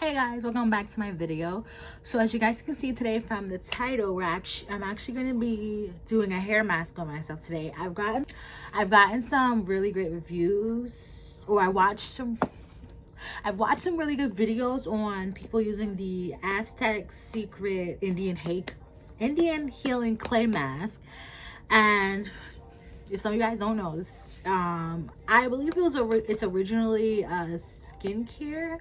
Hey guys, welcome back to my video. So as you guys can see today from the title, I'm actually going to be doing a hair mask on myself today. I've gotten some really great reviews, or I've watched some really good videos on people using the Aztec Secret Indian Healing Clay Mask. And if some of you guys don't know this, I believe it's originally a skincare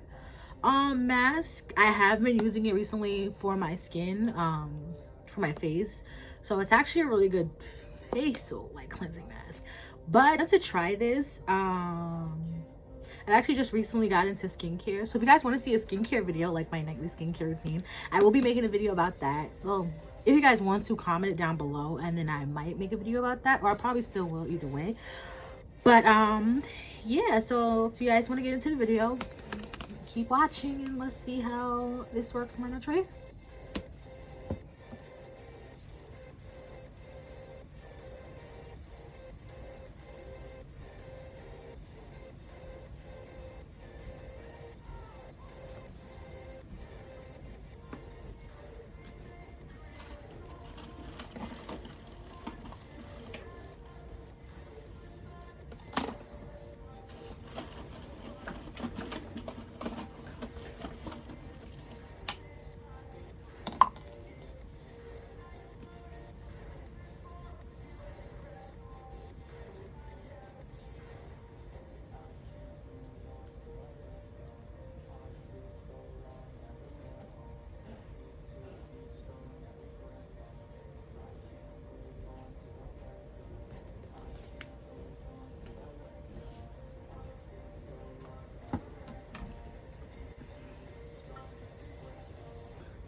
mask. I have been using it recently for my skin, for my face, so it's actually a really good facial like cleansing mask. But I wanted to try this. I actually just recently got into skincare, so if you guys want to see a skincare video, like my nightly skincare routine, I will be making a video about that. Well, if you guys want to, comment it down below and then I might make a video about that, or I probably still will either way. But yeah, so if you guys want to get into the video, keep watching and let's see how this works on my natural hair.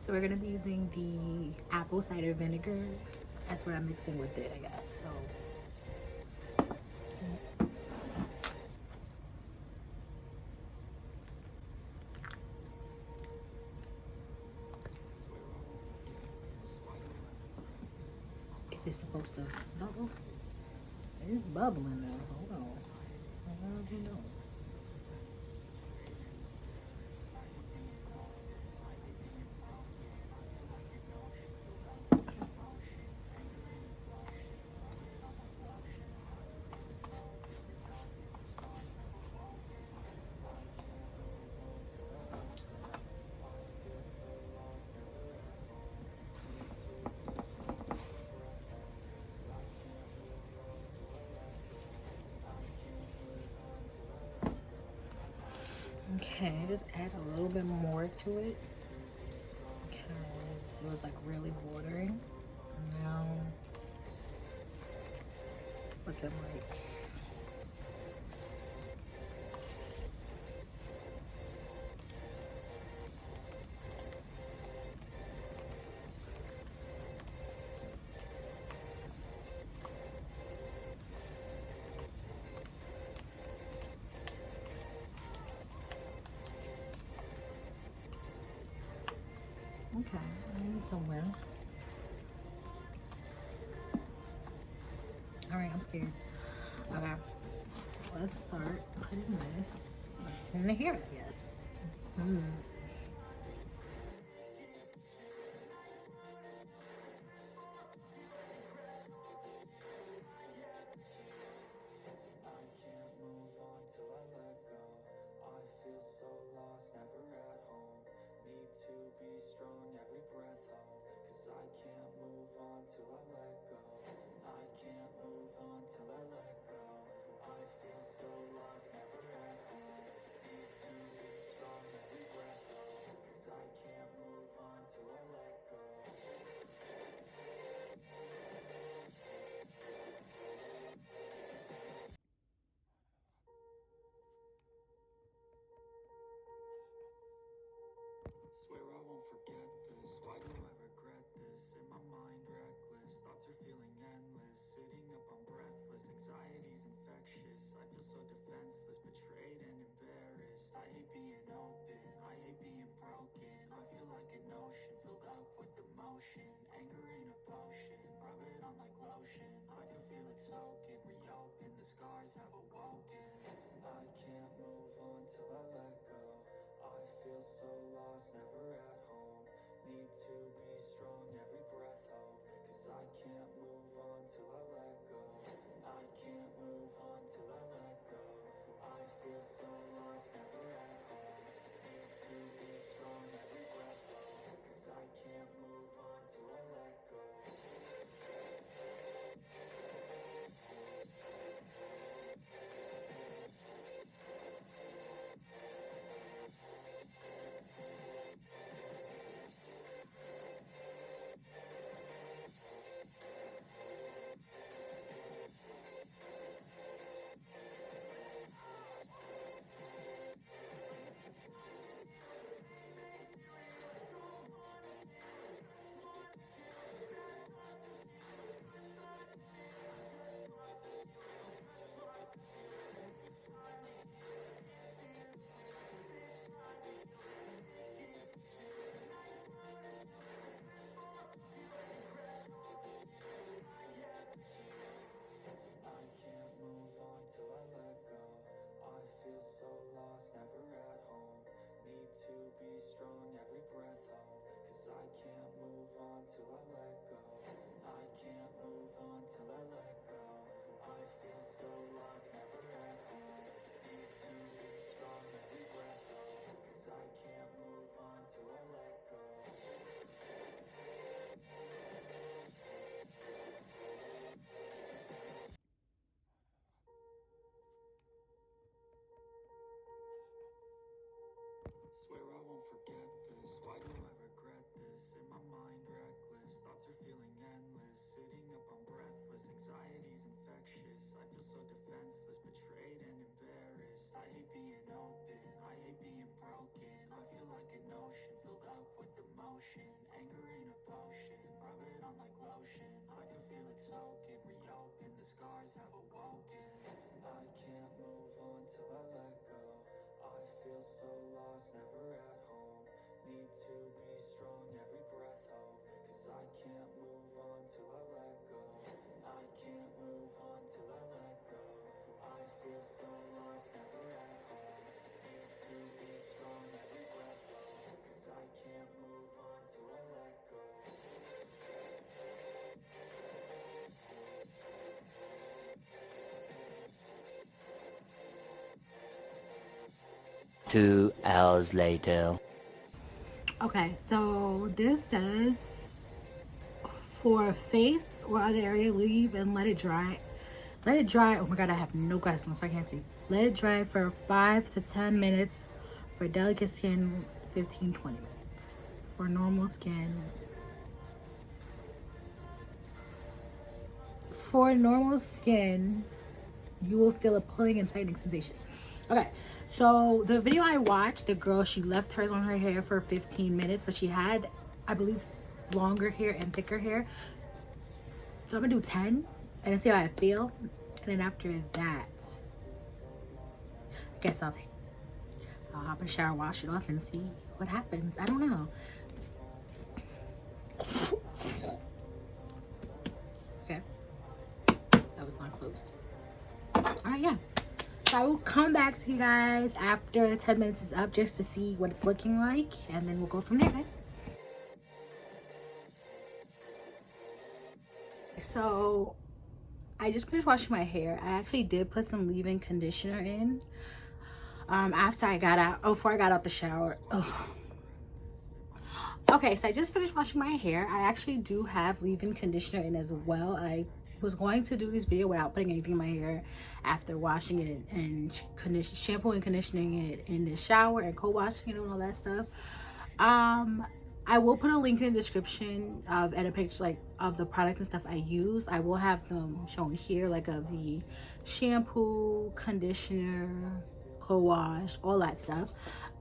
So we're gonna be using the apple cider vinegar. That's what I'm mixing with it, I guess. So is it supposed to bubble? It's bubbling now. Hold on. I don't know. Okay, just add a little bit more to it because it was like really watering. Now it's looking like okay, I need some wind. Alright, I'm scared. Okay, let's start putting this in the hair, I guess. Swear I won't forget this. Why do I regret this? In my mind, reckless. Thoughts are feeling endless. Sitting up, I'm breathless. Anxiety's infectious. I feel so defenseless, betrayed and embarrassed. I hate being open. I hate being broken. I feel like an ocean filled up with emotion. Anger ain't a potion. Rub it on like lotion. I can feel it soaking. Reopen. The scars have awoken. I can't move on till I let go. I feel so lost. till I let go. I can't move on till I let go. I feel so lost, never at home. Need to be strong, every breath hold. 'Cause I can't move on till I let go. I can't move on till I let go. I feel so lost, never at home. Need to be strong, every breath hold. 'Cause I can't move on till I let go. I can't move on till I let go. I feel so lost, never at home. Need to be strong, every breath hold. 'Cause I can't move on till I let go. Swear I won't forget this. Why do I regret this? In my mind, reckless. Thoughts are feeling endless. Sitting up, I'm breathless. Anxiety's infectious. I feel so defenseless, betrayed and embarrassed. I hate being open. I hate being broken. I feel like an ocean filled up with emotion. Anger ain't a potion. Rub it on like lotion. I can feel it soaking. Reopen. The scars have awoken. I can't move on till I let go. I feel so lost, never at home. Need to be strong, every breath hold. 'Cause I can't move on till I let go. I can't move on till I let go. I feel so lost, never at home. Need to be strong, every breath hold. 'Cause I can't move on till I let go. 2 hours later. Okay, so this says for face or other area, leave and let it dry. Let it dry. Oh my god, I have no glasses on, so I can't see. Let it dry for 5 to 10 minutes. For delicate skin, 15-20 minutes. For normal skin, you will feel a pulling and tightening sensation. Okay, so the video I watched, the girl, she left hers on her hair for 15 minutes, but she had, I believe, longer hair and thicker hair. So I'm gonna do 10 and then see how I feel. And then after that, I guess I'll hop in the shower, wash it off, and see what happens. I don't know. Okay, that was not closed. All right, yeah. So I will come back to you guys after 10 minutes is up just to see what it's looking like, and then we'll go from there, guys. So I just finished washing my hair. I actually did put some leave-in conditioner in after I got out, before I got out the shower. Ugh. Okay, so I just finished washing my hair. I actually do have leave-in conditioner in as well. I was going to do this video without putting anything in my hair after washing it and shampoo and conditioning it in the shower and co-washing it and all that stuff. I will put a link in the description of and a picture like of the products and stuff I use. I will have them shown here, like of the shampoo, conditioner, co-wash, all that stuff.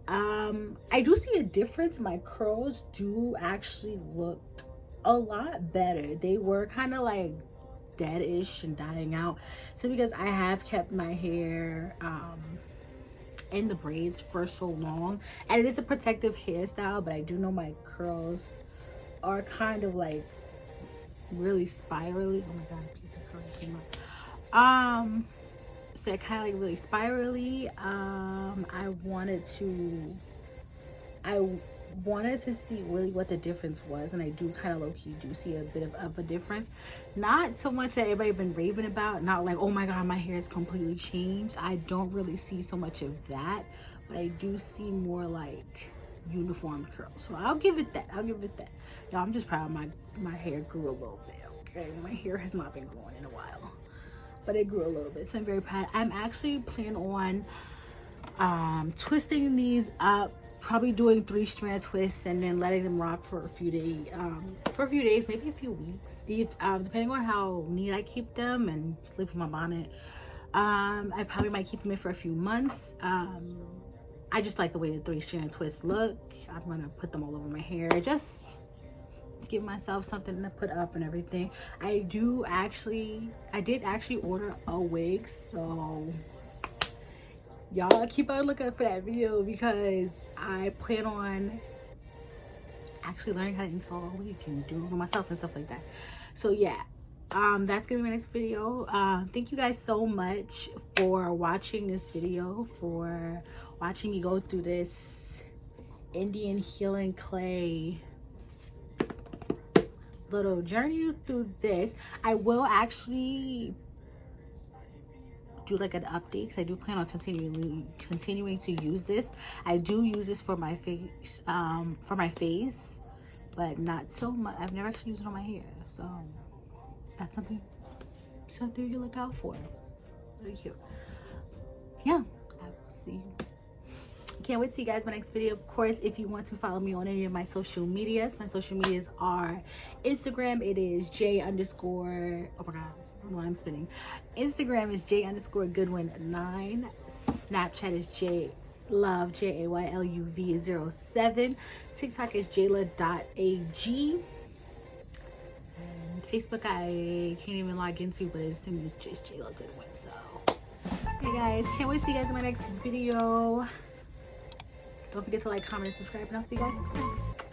I do see a difference. My curls do actually look a lot better. They were kind of like dead-ish and dying out. So because I have kept my hair in the braids for so long, and it is a protective hairstyle, but I do know my curls are kind of like really spirally. Oh my god, a piece of curls came up. So it kind of like really spirally. I wanted to see really what the difference was, and I do kind of low-key do see a bit of a difference. Not so much that everybody been raving about, not like, oh my god, my hair is completely changed. I don't really see so much of that, but I do see more like uniform curls. So I'll give it that. I'll give it that. Y'all, I'm just proud my hair grew a little bit. Okay, my hair has not been growing in a while, but it grew a little bit, so I'm very proud. I'm actually planning on twisting these up, probably doing 3-strand twists and then letting them rock for a few days, maybe a few weeks, if depending on how neat I keep them and sleep in my bonnet. I probably might keep them in for a few months. I just like the way the 3-strand twists look. I'm gonna put them all over my hair just to give myself something to put up and everything. I did actually order a wig, so y'all keep on looking for that video, because I plan on actually learning how to install a wig and do it for myself and stuff like that. So yeah, that's gonna be my next video. Thank you guys so much for watching this video, for watching me go through this Indian healing clay little journey through this. I will actually do like an update, because I do plan on continuing to use this. I do use this for my face, but not so much. I've never actually used it on my hair, so that's something you look out for. Really cute. Yeah, I will see you. Can't wait to see you guys in my next video. Of course, if you want to follow me on any of my social medias are Instagram, it is J underscore, oh my god, I don't know why I'm spinning. Instagram is J underscore Goodwin9. Snapchat is JayLuv, JayLuv 07. TikTok is jayla.ag. And Facebook I can't even log into, but it's just Jayla Goodwin. So, hey guys, can't wait to see you guys in my next video. Don't forget to like, comment, and subscribe, and I'll see you guys next time.